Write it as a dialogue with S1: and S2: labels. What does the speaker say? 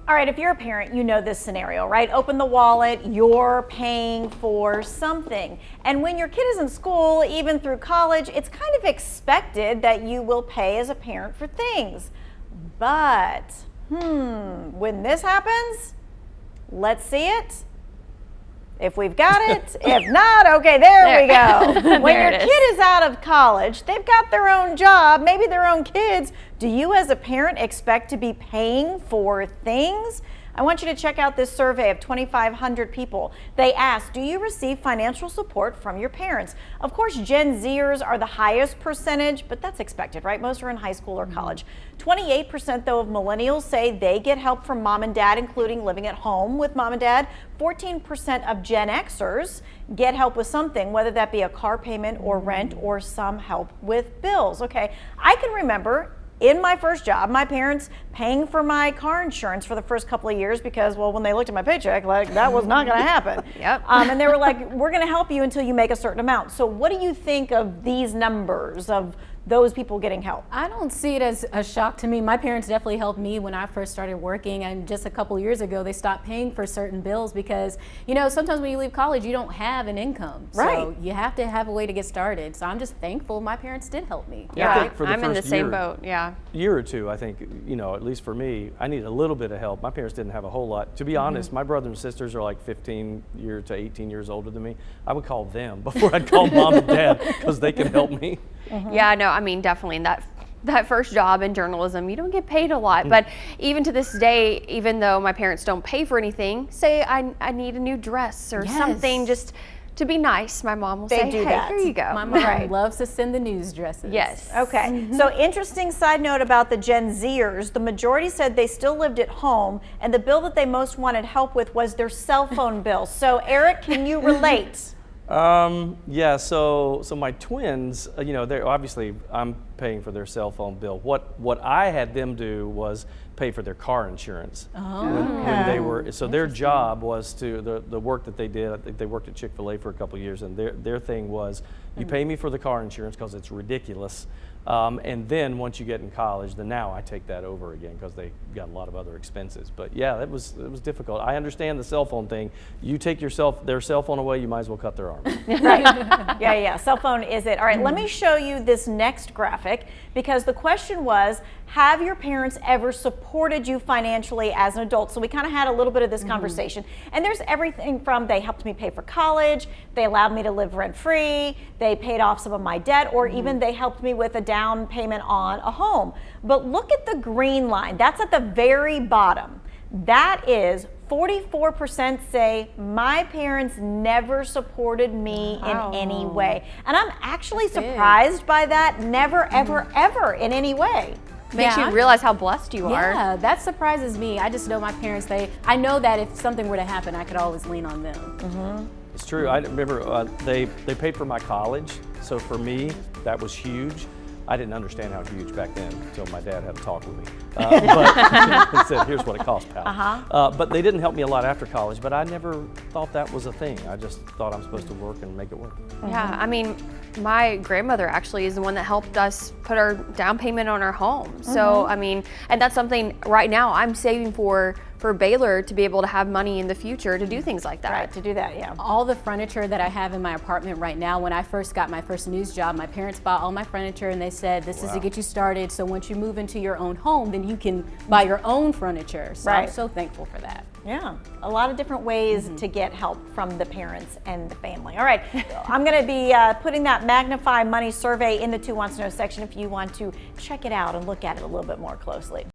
S1: All right, if you're a parent, you know this scenario, right? Open the wallet, you're paying for something. And when your kid is in school, even through college, it's kind of expected that you will pay as a parent for things. But, when this happens, let's see it. If we've got it, if not, okay, there we go. When your kid is out of college, they've got their own job, maybe their own kids. Do you as a parent expect to be paying for things? I want you to check out this survey of 2,500 people. They asked, do you receive financial support from your parents? Of course, Gen Zers are the highest percentage, but that's expected, right? Most are in high school or college. 28% though of millennials say they get help from mom and dad, including living at home with mom and dad. 14% of Gen Xers get help with something, whether that be a car payment or rent or some help with bills. Okay, I can remember in my first job, my parents paying for my car insurance for the first couple of years because, well, when they looked at my paycheck, like that was not going to happen. And they were like, we're going to help you until you make a certain amount. So what do you think of these numbers of those people getting help?
S2: I don't see it as a shock to me. My parents definitely helped me when I first started working, and just a couple years ago they stopped paying for certain bills because, you know, sometimes when you leave college you don't have an income.
S1: Right.
S2: So you have to have a way to get started. So I'm just thankful my parents did help me.
S3: Yeah,
S4: I think for the
S3: I'm in the
S4: first
S3: same
S4: year-
S3: boat, yeah.
S4: Year or two, I think, you know, at least for me, I needed a little bit of help. My parents didn't have a whole lot. To be honest, my brothers and sisters are like 15 to 18 years older than me. I would call them before I'd call mom and dad because they can help me.
S3: Yeah, no, I mean, definitely that first job in journalism, you don't get paid a lot. But even to this day, even though my parents don't pay for anything, say I need a new dress or something just to be nice, my mom will say,
S1: do
S3: hey,
S1: that.
S3: here you go.
S2: My mom loves to send the news dresses.
S3: Yes.
S1: Okay, so interesting side note about the Gen Zers. The majority said they still lived at home, and the bill that they most wanted help with was their cell phone bill. So Eric, can you relate?
S4: Yeah, so my twins, you know, they're obviously I'm paying for their cell phone bill. What I had them do was pay for their car insurance when they were. So their job was to the work that they did. I think they worked at Chick-fil-A for a couple of years, and their thing was, you pay me for the car insurance because it's ridiculous. And then once you get in college, then now I take that over again because they got a lot of other expenses. But yeah, it was difficult. I understand the cell phone thing. You take their cell phone away, you might as well cut their arm.
S1: Right. Yeah. Cell phone is it. All right, let me show you this next graphic because the question was, have your parents ever supported you financially as an adult? So we kind of had a little bit of this conversation. And there's everything from they helped me pay for college, they allowed me to live rent-free, they paid off some of my debt, or even they helped me with a down payment on a home. But look at the green line. That's at the very bottom. That is 44% say my parents never supported me in any way. And I'm actually surprised by that. Never, ever, ever in any way.
S3: Makes you realize how blessed you are.
S2: Yeah, that surprises me. I just know my parents, I know that if something were to happen, I could always lean on them.
S4: It's true. I remember they paid for my college, so for me that was huge. I didn't understand how huge back then until my dad had a talk with me. But he said, here's what it costs, pal. But they didn't help me a lot after college, but I never thought that was a thing. I just thought I'm supposed to work and make it work.
S3: Yeah, I mean, my grandmother actually is the one that helped us put our down payment on our home. So, I mean, and that's something right now I'm saving for Baylor to be able to have money in the future to do things like that.
S1: Right, to do that, yeah.
S2: All the furniture that I have in my apartment right now, when I first got my first news job, my parents bought all my furniture and they said, this is to get you started. So once you move into your own home, then you can buy your own furniture. So I'm so thankful for that.
S1: Yeah, a lot of different ways to get help from the parents and the family. All right, I'm going to be putting that Magnify Money survey in the Who Wants to Know section if you want to check it out and look at it a little bit more closely.